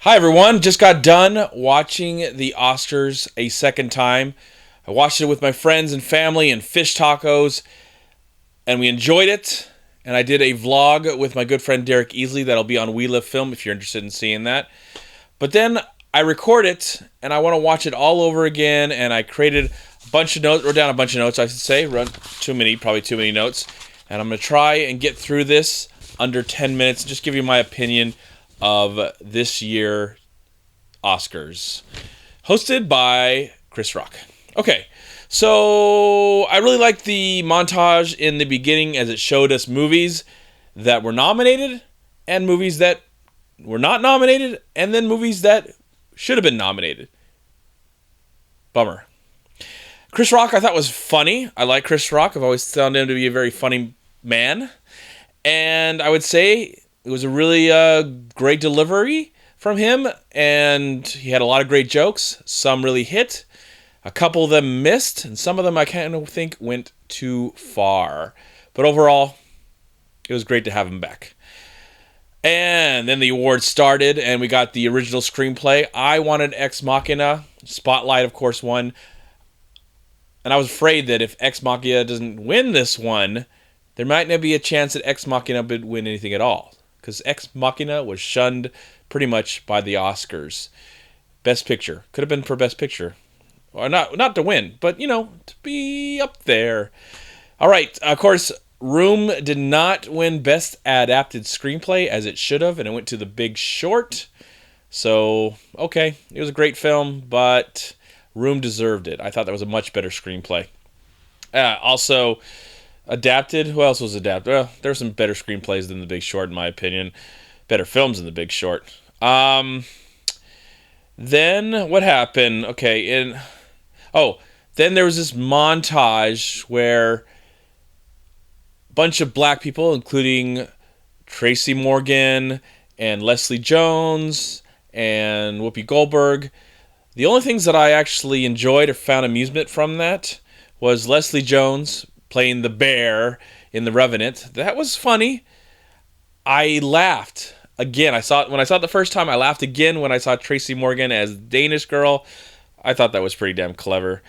Hi, everyone. Just got done watching the Oscars a second time. I watched it with my friends and family and fish tacos, and we enjoyed it. And I did a vlog with my good friend Derek Easley that'll be on We Live Film if you're interested in seeing that. But then I record it, and I want to watch it all over again, and I created a bunch of notes, wrote down a bunch of notes, I should say. Probably too many notes. And I'm going to try and get through this under 10 minutes, just give you my opinion of this year Oscars, hosted by Chris Rock. Okay, so I really liked the montage in the beginning as it showed us movies that were nominated and movies that were not nominated, and then movies that should have been nominated. Bummer. Chris Rock I thought was funny. I like Chris Rock. I've always found him to be a very funny man. And I would say it was a really great delivery from him, and he had a lot of great jokes. Some really hit. A couple of them missed, and some of them I kind of think went too far. But overall, it was great to have him back. And then the awards started, and we got the original screenplay. I wanted Ex Machina. Spotlight, of course, won. And I was afraid that if Ex Machina doesn't win this one, there might not be a chance that Ex Machina would win anything at all. Because Ex Machina was shunned pretty much by the Oscars. Best Picture. Could have been for Best Picture. Or not to win, but, to be up there. All right, of course, Room did not win Best Adapted Screenplay, as it should have, and it went to The Big Short. So, okay, it was a great film, but Room deserved it. I thought that was a much better screenplay. Also, adapted, who else was adapted? Well, there were some better screenplays than The Big Short, in my opinion. Better films than The Big Short. Then, what happened? Okay, then there was this montage where a bunch of black people, including Tracy Morgan and Leslie Jones and Whoopi Goldberg. The only things that I actually enjoyed or found amusement from that was Leslie Jones playing the bear in The Revenant. That was funny. I laughed again. When I saw it the first time. I laughed again when I saw Tracy Morgan as Danish girl. I thought that was pretty damn clever.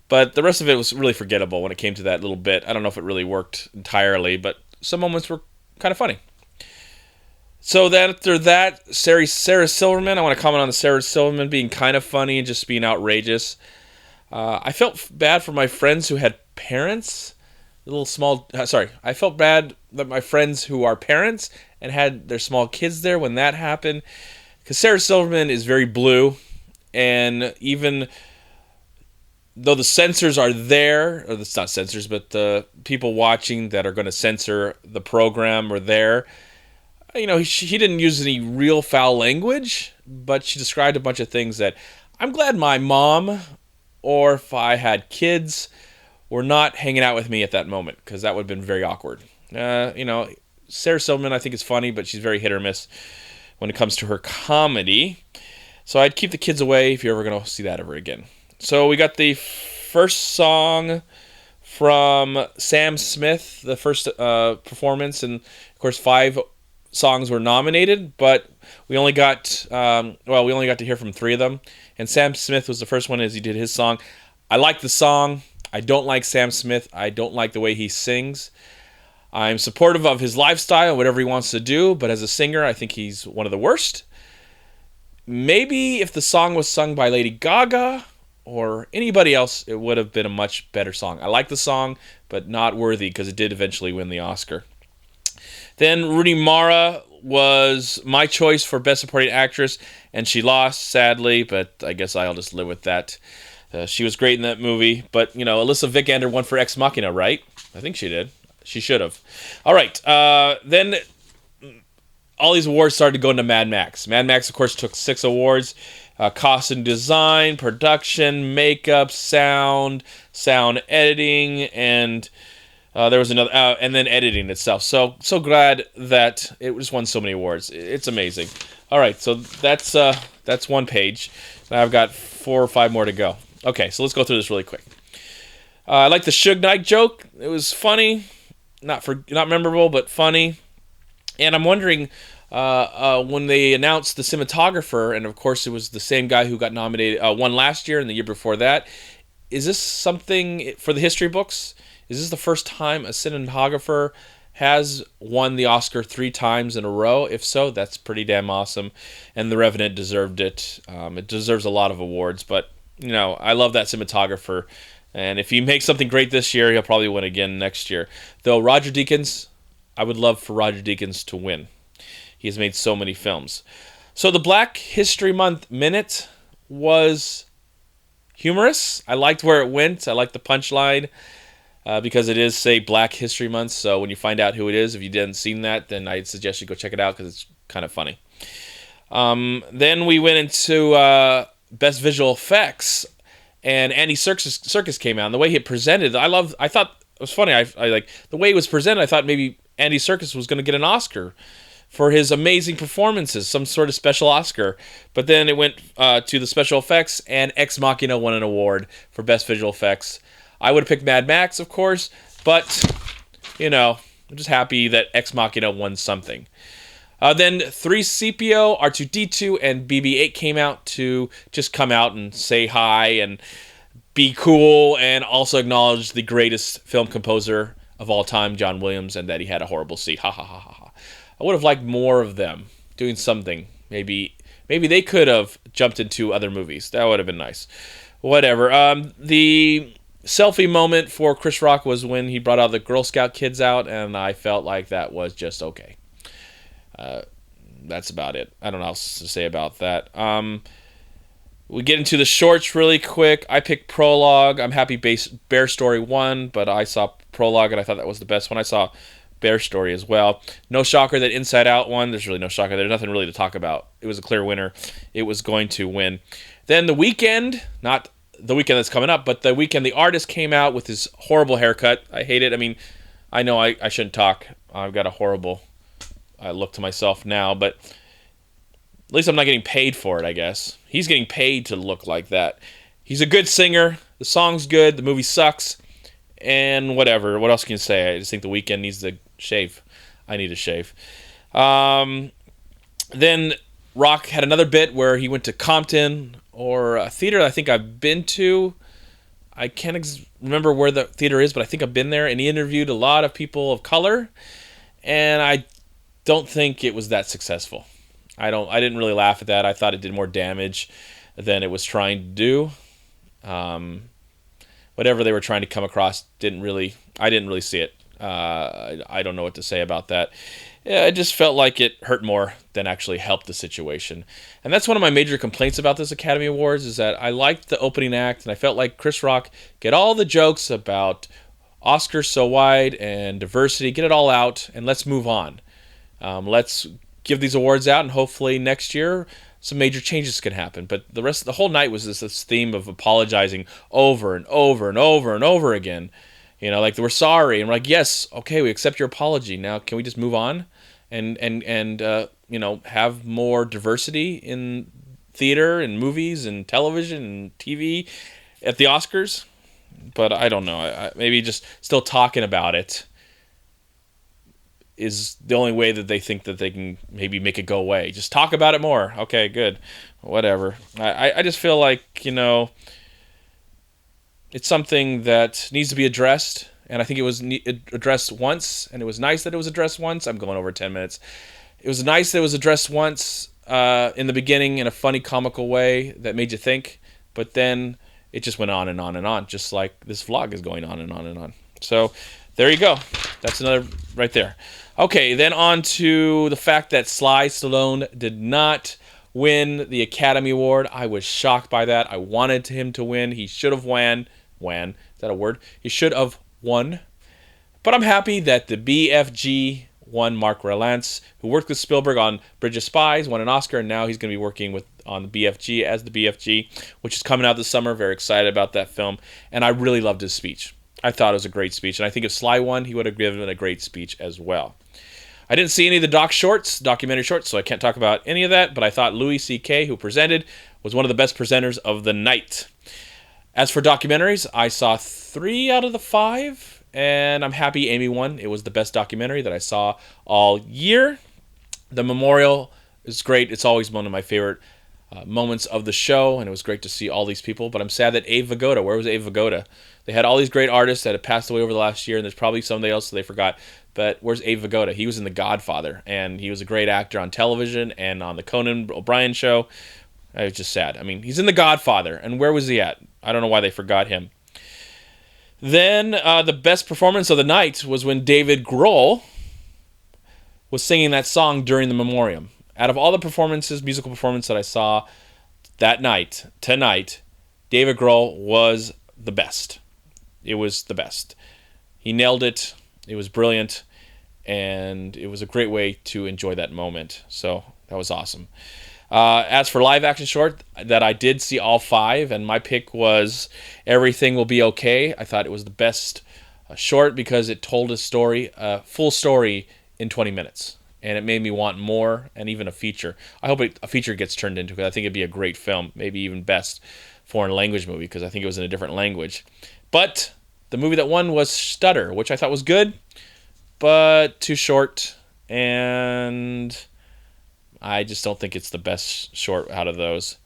But the rest of it was really forgettable when it came to that little bit. I don't know if it really worked entirely, but some moments were kind of funny. So then after that, Sarah Silverman. I want to comment on the Sarah Silverman being kind of funny and just being outrageous. I felt bad for my friends who had parents. I felt bad that my friends who are parents and had their small kids there when that happened. Because Sarah Silverman is very blue. And even though the censors are there, or it's not censors, but the people watching that are going to censor the program are there, he didn't use any real foul language, but she described a bunch of things that I'm glad my mom, or if I had kids, were not hanging out with me at that moment, because that would have been very awkward. Sarah Silverman, I think, is funny, but she's very hit or miss when it comes to her comedy. So I'd keep the kids away if you're ever going to see that ever again. So we got the first song from Sam Smith, the first performance, and of course 5 songs were nominated, but we only got to hear from 3 of them. And Sam Smith was the first one as he did his song. I like the song. I don't like Sam Smith. I don't like the way he sings. I'm supportive of his lifestyle, whatever he wants to do, but as a singer, I think he's one of the worst. Maybe if the song was sung by Lady Gaga or anybody else, it would have been a much better song. I like the song, but not worthy because it did eventually win the Oscar. Then Rooney Mara was my choice for Best Supporting Actress, and she lost, sadly, but I guess I'll just live with that. She was great in that movie, but, Alyssa Vikander won for Ex Machina, right? I think she did. She should have. All right, then all these awards started going to Mad Max. Mad Max, of course, took 6 awards. Costume design, production, makeup, sound editing, and there was another, and then editing itself. So glad that it just won so many awards. It's amazing. All right, so that's one page. Now I've got 4 or 5 more to go. Okay, so let's go through this really quick. I like the Suge Knight joke. It was funny, not memorable, but funny. And I'm wondering, when they announced the cinematographer, and of course it was the same guy who got nominated, won last year and the year before that. Is this something for the history books? Is this the first time a cinematographer has won the Oscar 3 times in a row? If so, that's pretty damn awesome, and The Revenant deserved it. It deserves a lot of awards, but I love that cinematographer, and if he makes something great this year, he'll probably win again next year. Though Roger Deakins, I would love for Roger Deakins to win. He has made so many films. So the Black History Month minute was humorous. I liked where it went. I liked the punchline because it is, say, Black History Month. So when you find out who it is, if you didn't seen that, then I'd suggest you go check it out because it's kind of funny. Then we went into Best Visual Effects, and Andy Serkis came out. And the way he presented, I thought it was funny. I like the way it was presented. I thought maybe Andy Serkis was going to get an Oscar for his amazing performances, some sort of special Oscar. But then it went to the special effects, and Ex Machina won an award for Best Visual Effects. I would have picked Mad Max, of course, but, I'm just happy that Ex Machina won something. Then 3CPO, R2-D2, and BB-8 came out to just come out and say hi and be cool, and also acknowledge the greatest film composer of all time, John Williams, and that he had a horrible C. Ha ha ha ha ha. I would have liked more of them doing something. Maybe they could have jumped into other movies. That would have been nice. Whatever. The selfie moment for Chris Rock was when he brought out the Girl Scout kids out, and I felt like that was just okay. That's about it. I don't know what else to say about that. We get into the shorts really quick. I picked Prologue. I'm happy Bear Story won, but I saw Prologue, and I thought that was the best one. I saw Bear Story as well. No shocker that Inside Out won. There's really no shocker. There's nothing really to talk about. It was a clear winner. It was going to win. Then The Weeknd, not the weekend that's coming up, but The Weeknd, the artist, came out with his horrible haircut. I hate it. I mean, I know I shouldn't talk. I've got a horrible look to myself now, but at least I'm not getting paid for it, I guess. He's getting paid to look like that. He's a good singer. The song's good. The movie sucks. And whatever. What else can you say? I just think The Weeknd needs to shave. I need to shave. Then Rock had another bit where he went to Compton, or a theater I think I've been to. I can't remember where the theater is, but I think I've been there. And he interviewed a lot of people of color. And I don't think it was that successful. I didn't really laugh at that. I thought it did more damage than it was trying to do. Whatever they were trying to come across I didn't really see it. I don't know what to say about that. Yeah, I just felt like it hurt more than actually helped the situation. And that's one of my major complaints about this Academy Awards, is that I liked the opening act, and I felt like Chris Rock get all the jokes about Oscars so wide and diversity, get it all out, and let's move on. Let's give these awards out, and hopefully next year some major changes can happen. But the whole night was this theme of apologizing over and over and over and over again. Like we're sorry, and we're like, yes, okay, we accept your apology. Now can we just move on and have more diversity in theater and movies and television and TV at the Oscars? But I don't know. Maybe just still talking about it is the only way that they think that they can maybe make it go away. Just talk about it more. Okay, good. Whatever. I just feel like, it's something that needs to be addressed, and I think it was addressed once, and it was nice that it was addressed once. I'm going over 10 minutes. It was nice that it was addressed once in the beginning in a funny, comical way that made you think, but then it just went on and on and on, just like this vlog is going on and on and on. So there you go. That's another right there. Okay, then on to the fact that Sly Stallone did not win the Academy Award. I was shocked by that. I wanted him to win. He should have won. Is that a word? He should have won. But I'm happy that the BFG won. Mark Rylance, who worked with Spielberg on Bridge of Spies, won an Oscar, and now he's going to be working on the BFG as the BFG, which is coming out this summer. Very excited about that film. And I really loved his speech. I thought it was a great speech. And I think if Sly won, he would have given a great speech as well. I didn't see any of the documentary shorts, so I can't talk about any of that, but I thought Louis C.K., who presented, was one of the best presenters of the night. As for documentaries, I saw 3 out of the 5, and I'm happy Amy won. It was the best documentary that I saw all year. The memorial is great. It's always one of my favorite moments of the show, and it was great to see all these people. But I'm sad that Abe Vigoda, where was Abe Vigoda? They had all these great artists that had passed away over the last year, and there's probably somebody else that they forgot. But where's Abe Vigoda? He was in The Godfather, and he was a great actor on television and on the Conan O'Brien show. It was just sad. I mean, he's in The Godfather, and where was he at? I don't know why they forgot him. Then the best performance of the night was when David Grohl was singing that song during the memoriam. Out of all the performances, musical performances that I saw that night, tonight, David Grohl was the best. It was the best. He nailed it. It was brilliant. And it was a great way to enjoy that moment. So that was awesome. As for live action short, that I did see all 5, and my pick was Everything Will Be Okay. I thought it was the best short because it told a story, a full story in 20 minutes. And it made me want more, and even a feature. I hope a feature gets turned into, because I think it'd be a great film, maybe even best foreign language movie, because I think it was in a different language. But the movie that won was Stutter, which I thought was good, but too short, and I just don't think it's the best short out of those.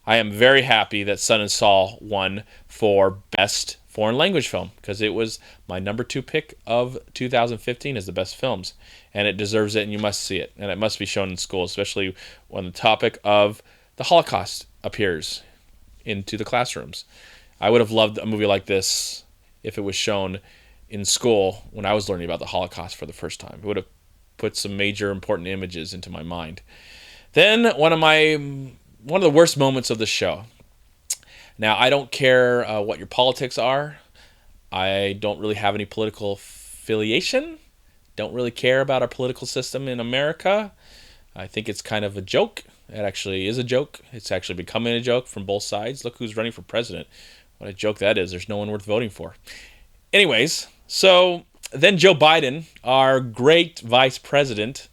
I am very happy that Sun and Saul won for best foreign language film, because it was my number 2 pick of 2015 as the best films, and it deserves it, and you must see it, and it must be shown in school, especially when the topic of the Holocaust appears into the classrooms. I would have loved a movie like this if it was shown in school when I was learning about the Holocaust for the first time. It would have put some major important images into my mind. Then one of the worst moments of the show. Now, I don't care what your politics are. I don't really have any political affiliation. Don't really care about our political system in America. I think it's kind of a joke. It actually is a joke. It's actually becoming a joke from both sides. Look who's running for president. What a joke that is. There's no one worth voting for. Anyways, so then Joe Biden, our great vice president,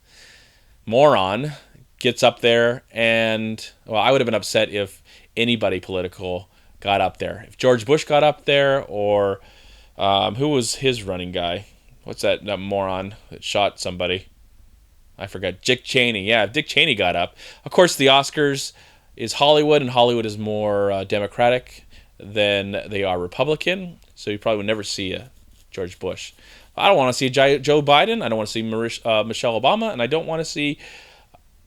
moron, gets up there and, well, I would have been upset if anybody political got up there. If George Bush got up there, or who was his running guy? What's that moron that shot somebody? I forgot. Dick Cheney. Yeah, if Dick Cheney got up. Of course, the Oscars is Hollywood, and Hollywood is more Democratic than they are Republican. So you probably would never see a George Bush. I don't want to see Joe Biden. I don't want to see Michelle Obama, and I don't want to see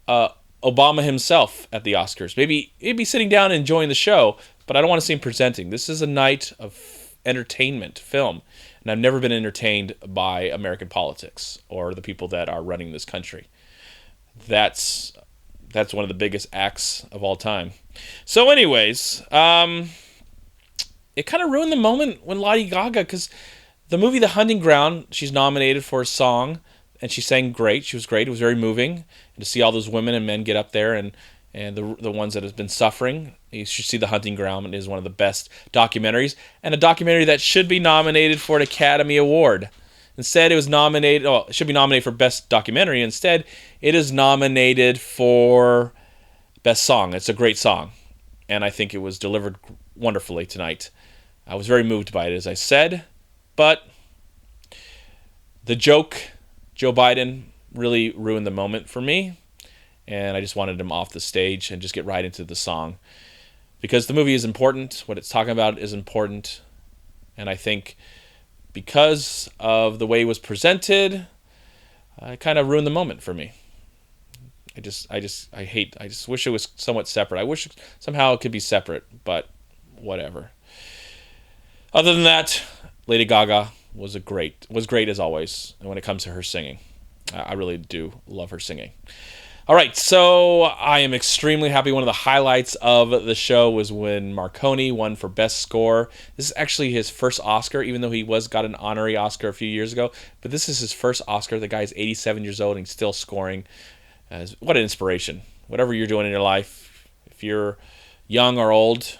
Obama himself at the Oscars. Maybe he'd be sitting down and enjoying the show, but I don't want to see him presenting. This is a night of entertainment, film, and I've never been entertained by American politics or the people that are running this country. That's one of the biggest acts of all time. So anyways, it kind of ruined the moment when Lady Gaga, because the movie The Hunting Ground, she's nominated for a song, and she sang great. She was great. It was very moving. And to see all those women and men get up there, and the ones that have been suffering, you should see The Hunting Ground. It is one of the best documentaries, and a documentary that should be nominated for an Academy Award. Instead, it should be nominated for Best Documentary. Instead, it is nominated for Best Song. It's a great song, and I think it was delivered wonderfully tonight. I was very moved by it, as I said, but the joke, Joe Biden, really ruined the moment for me, and I just wanted him off the stage and just get right into the song, because the movie is important. What it's talking about is important, and I think because of the way it was presented, it kind of ruined the moment for me. I just wish it was somewhat separate. I wish somehow it could be separate, but whatever. Other than that, Lady Gaga was great as always. And when it comes to her singing, I really do love her singing. All right, so I am extremely happy. One of the highlights of the show was when Marconi won for Best Score. This is actually his first Oscar, even though he got an honorary Oscar a few years ago. But this is his first Oscar. The guy's 87 years old and he's still scoring. What an inspiration. Whatever you're doing in your life, if you're young or old,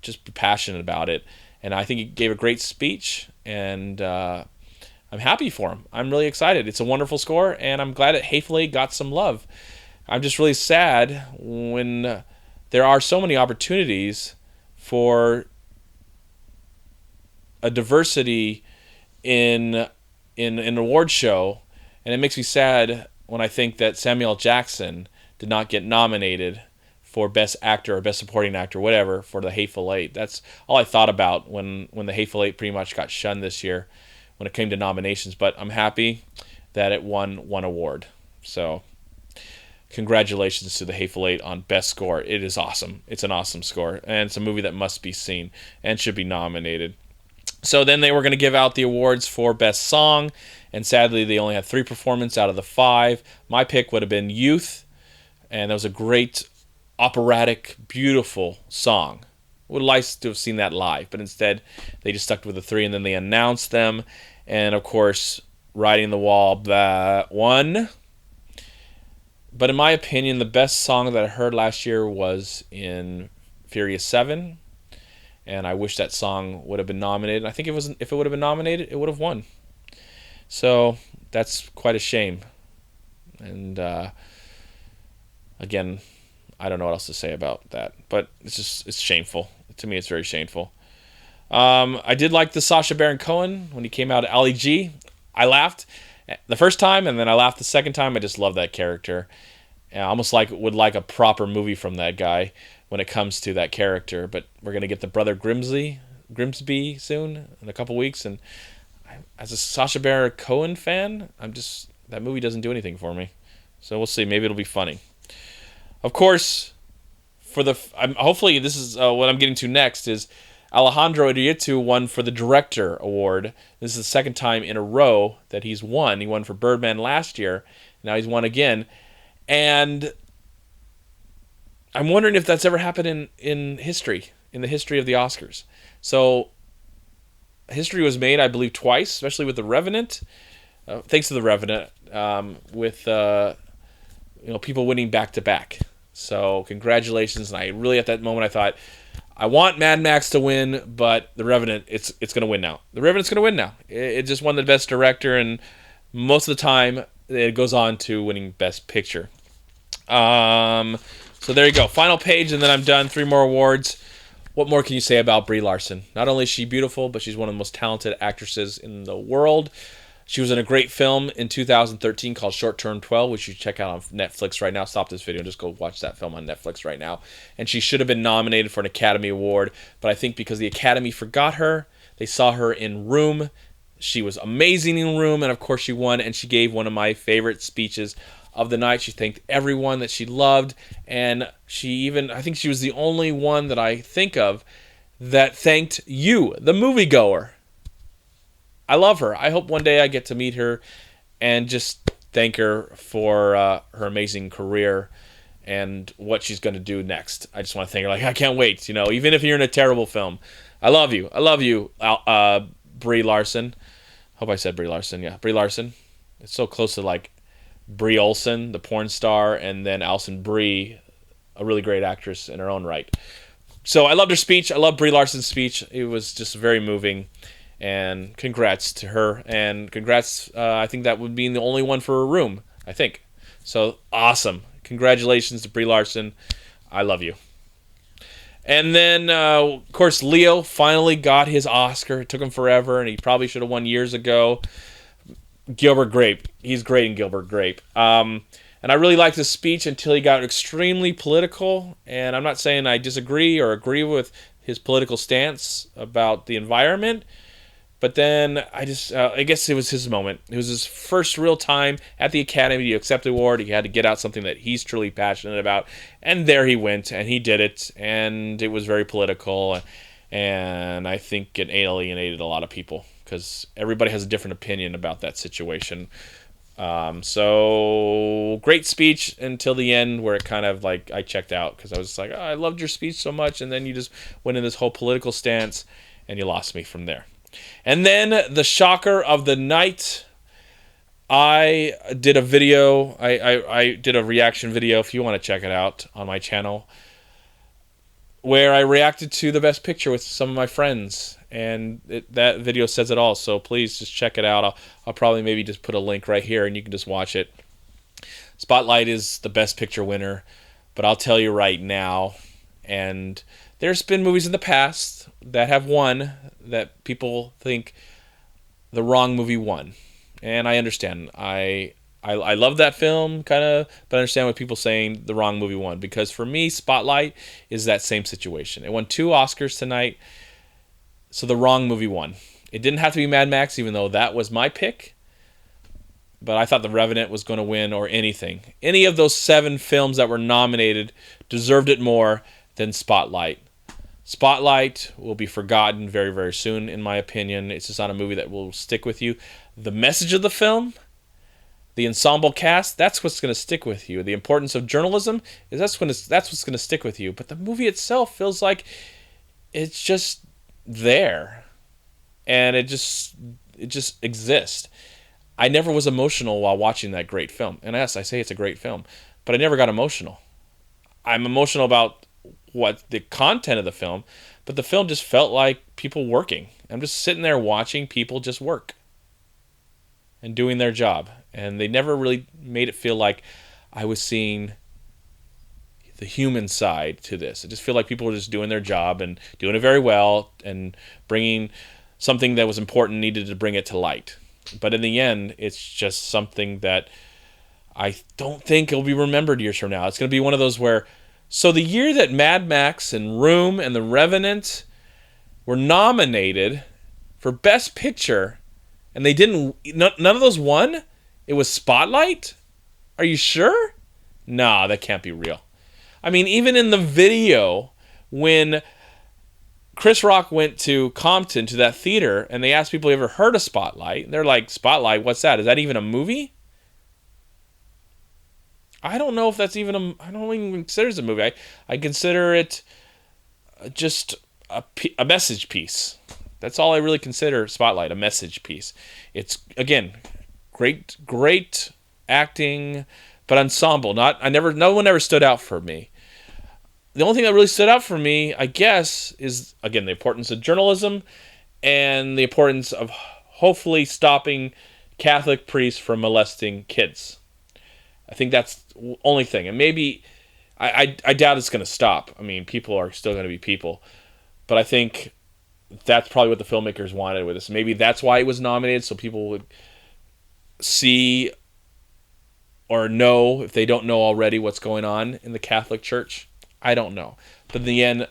just be passionate about it. And I think he gave a great speech, and I'm happy for him. I'm really excited. It's a wonderful score, and I'm glad that Hatefully got some love. I'm just really sad when there are so many opportunities for a diversity in an award show, and it makes me sad when I think that Samuel L. Jackson did not get nominated for Best Actor or Best Supporting Actor, whatever, for The Hateful Eight. That's all I thought about when The Hateful Eight pretty much got shunned this year when it came to nominations. But I'm happy that it won one award. So congratulations to The Hateful Eight on Best Score. It is awesome. It's an awesome score, and it's a movie that must be seen and should be nominated. So then they were going to give out the awards for Best Song, and sadly they only had 3 performances out of the 5. My pick would have been Youth, and that was a great, operatic, beautiful song. Would have liked to have seen that live, but instead they just stuck with the 3, and then they announced them. And of course, Riding the Wall, that one. But in my opinion, the best song that I heard last year was in Furious 7. And I wish that song would have been nominated. I think if it would have been nominated, it would have won. So that's quite a shame. And again, I don't know what else to say about that. But it's shameful. To me, it's very shameful. I did like the Sacha Baron Cohen when he came out at Ali G. I laughed the first time, and then I laughed the second time. I just love that character. I almost would like a proper movie from that guy when it comes to that character. But we're going to get the Brother Grimsby soon, in a couple weeks. And as a Sacha Baron Cohen fan, that movie doesn't do anything for me. So we'll see. Maybe it'll be funny. Of course, hopefully this is what I'm getting to next is Alejandro Inarritu won for the Director Award. This is the second time in a row that he's won. He won for Birdman last year. Now he's won again. And I'm wondering if that's ever happened in history, in the history of the Oscars. So history was made, I believe, twice, especially with The Revenant. Thanks to The Revenant, with people winning back-to-back. So congratulations. And I really, at that moment, I thought, I want Mad Max to win, but The Revenant, it's going to win now. The Revenant's going to win now. It just won the Best Director, and most of the time, it goes on to winning Best Picture. So there you go. Final page, and then I'm done. 3 more awards. What more can you say about Brie Larson? Not only is she beautiful, but she's one of the most talented actresses in the world. She was in a great film in 2013 called Short Term 12, which you check out on Netflix right now. Stop this video and just go watch that film on Netflix right now. And she should have been nominated for an Academy Award, but I think because the Academy forgot her, they saw her in Room. She was amazing in Room, and of course she won, and she gave one of my favorite speeches of the night. She thanked everyone that she loved, and I think she was the only one that I think of that thanked you, the moviegoer. I love her. I hope one day I get to meet her and just thank her for her amazing career and what she's going to do next. I just want to thank her. I can't wait. Even if you're in a terrible film, I love you. I love you, Brie Larson. Hope I said Brie Larson. Yeah, Brie Larson. It's so close to Brie Olson, the porn star, and then Alison Brie, a really great actress in her own right. So I loved her speech. I love Brie Larson's speech. It was just very moving. And congrats to her. And congrats, I think that would be the only one for a Room, I think. So, awesome. Congratulations to Brie Larson. I love you. And then, of course, Leo finally got his Oscar. It took him forever, and he probably should have won years ago. Gilbert Grape. He's great in Gilbert Grape. And I really liked his speech until he got extremely political. And I'm not saying I disagree or agree with his political stance about the environment. But then I guess it was his moment. It was his first real time at the Academy to accept the award. He had to get out something that he's truly passionate about. And there he went, and he did it. And it was very political. And I think it alienated a lot of people because everybody has a different opinion about that situation. So great speech until the end where it kind of I checked out because I was just I loved your speech so much. And then you just went in this whole political stance, and you lost me from there. And then the shocker of the night, I did a video. I did a reaction video, if you want to check it out, on my channel, where I reacted to the Best Picture with some of my friends. And that video says it all, so please just check it out. I'll probably maybe just put a link right here, and you can just watch it. Spotlight is the Best Picture winner, but I'll tell you right now, and there's been movies in the past that have won that people think the wrong movie won. And I understand. I I love that film, kind of, but I understand what people saying the wrong movie won. Because for me, Spotlight is that same situation. It won 2 Oscars tonight, so the wrong movie won. It didn't have to be Mad Max, even though that was my pick. But I thought The Revenant was going to win, or anything. Any of those 7 films that were nominated deserved it more than Spotlight. Spotlight will be forgotten very, very soon, in my opinion. It's just not a movie that will stick with you. The message of the film, the ensemble cast, that's what's going to stick with you. The importance of journalism, that's what's going to stick with you. But the movie itself feels like it's just there. And it just exists. I never was emotional while watching that great film. And yes, I say it's a great film, but I never got emotional. I'm emotional about what the content of the film, but the film just felt like people working. I'm just sitting there watching people just work and doing their job. And they never really made it feel like I was seeing the human side to this. I just feel like people were just doing their job and doing it very well and bringing something that was important, needed to bring it to light. But in the end, it's just something that I don't think it'll be remembered years from now. It's going to be one of those where, so the year that Mad Max and Room and The Revenant were nominated for Best Picture, and they didn't, none of those won? It was Spotlight? Are you sure? Nah, that can't be real. I mean, even in the video, when Chris Rock went to Compton, to that theater, and they asked people if they ever heard of Spotlight. They're like, Spotlight, what's that? Is that even a movie? I don't know if that's even I don't even consider it a movie. I consider it just a message piece. That's all I really consider Spotlight, a message piece. It's, again, great acting, but ensemble. No one ever stood out for me. The only thing that really stood out for me, I guess, is, again, the importance of journalism and the importance of hopefully stopping Catholic priests from molesting kids. I think that's the only thing. And maybe, I doubt it's going to stop. I mean, people are still going to be people. But I think that's probably what the filmmakers wanted with this. Maybe that's why it was nominated, so people would see or know, if they don't know already, what's going on in the Catholic Church. I don't know. But in the end,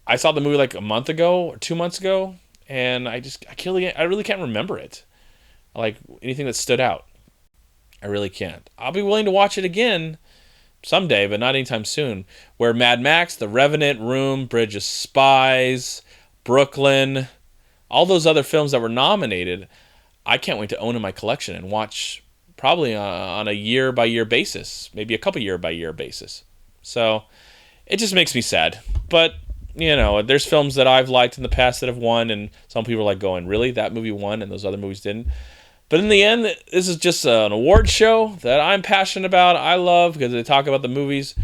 I saw the movie like a month ago or 2 months ago, and I really can't remember it. Like anything that stood out. I really can't. I'll be willing to watch it again someday, but not anytime soon. Where Mad Max, The Revenant, Room, Bridge of Spies, Brooklyn, all those other films that were nominated, I can't wait to own in my collection and watch probably on a year-by-year basis, maybe a couple year-by-year basis. So it just makes me sad. But, you know, there's films that I've liked in the past that have won, and some people are like going, really? That movie won and those other movies didn't? But in the end, this is just an award show that I'm passionate about. I love because they talk about the movies.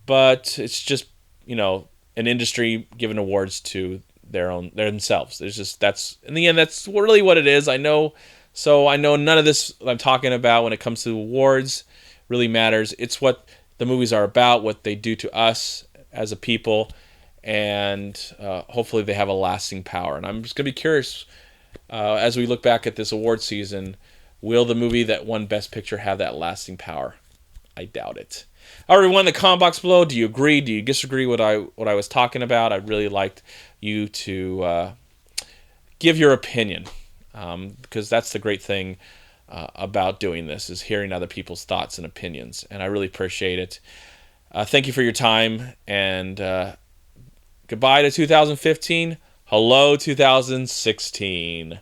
But it's just, you know, an industry giving awards to themselves. That's in the end, that's really what it is. I know none of this I'm talking about when it comes to awards really matters. It's what the movies are about, what they do to us as a people, and hopefully they have a lasting power. And I'm just going to be curious, as we look back at this award season, will the movie that won Best Picture have that lasting power? I doubt it. All right, everyone in the comment box below, do you agree? Do you disagree with what I was talking about? I'd really like you to give your opinion, because that's the great thing about doing this, is hearing other people's thoughts and opinions, and I really appreciate it. Thank you for your time, and goodbye to 2015. Hello, 2016.